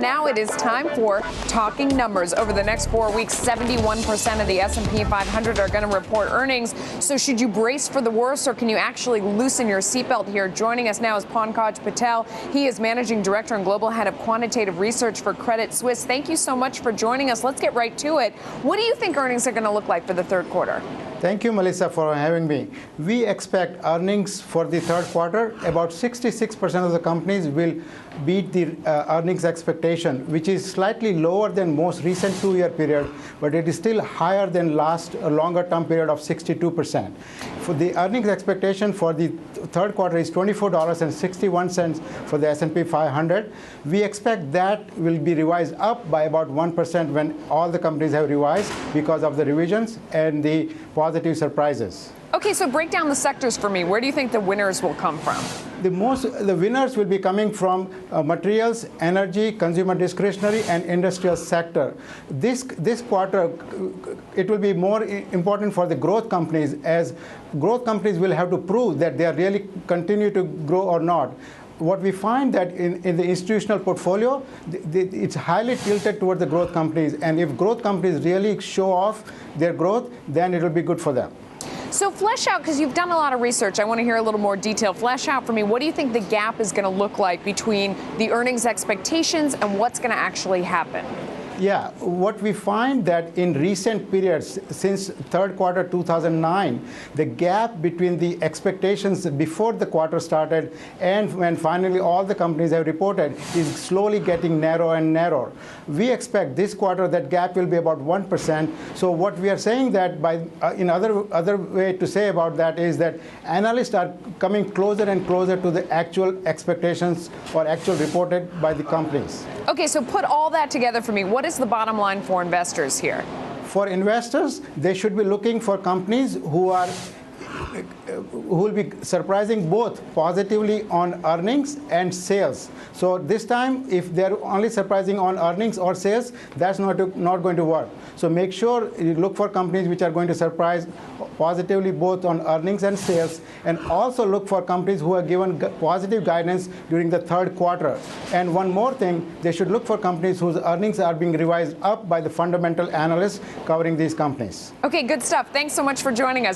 now it is time for Talking Numbers. Over the next 4 weeks, 71% of the S&P 500 are going to report earnings. So should you brace for the worst, or can you actually loosen your seatbelt here? Joining us now is Pankaj Patel. He is Managing Director and Global Head of Quantitative Research for Credit Suisse. Thank you so much for joining us. Let's get right to it. What do you think earnings are going to look like for the third quarter? Thank you, Melissa, for having me. We expect earnings for the third quarter. About 66% of the companies will beat the earnings expectation, which is slightly lower than most recent 2-year period, but it is still higher than last longer-term period of 62%. For the earnings expectation for the third quarter is $24.61 for the S&P 500. We expect that will be revised up by about 1% when all the companies have revised because of the revisions and the positive surprises. Okay, so break down the sectors for me. Where do you think the winners will come from? The winners will be coming from materials, energy, consumer discretionary, and industrial sector. This quarter, it will be more important for the growth companies, as growth companies will have to prove that they are really continue to grow or not. What we find that in the institutional portfolio, it's highly tilted toward the growth companies. And if growth companies really show off their growth, then it will be good for them. So flesh out, because you've done a lot of research, I want to hear a little more detail. Flesh out for me, what do you think the gap is going to look like between the earnings expectations and what's going to actually happen? Yeah, what we find that in recent periods, since third quarter 2009, the gap between the expectations before the quarter started and when finally all the companies have reported is slowly getting narrower and narrower. We expect this quarter that gap will be about 1%. So what we are saying that in other way to say about that is that analysts are coming closer and closer to the actual expectations or actual reported by the companies. Okay, so put all that together for me. What is the bottom line for investors here? For investors, they should be looking for companies who will be surprising both positively on earnings and sales. So this time, if they're only surprising on earnings or sales, that's not going to work. So make sure you look for companies which are going to surprise positively both on earnings and sales, and also look for companies who are given positive guidance during the third quarter. And one more thing, they should look for companies whose earnings are being revised up by the fundamental analysts covering these companies. Okay, good stuff. Thanks so much for joining us.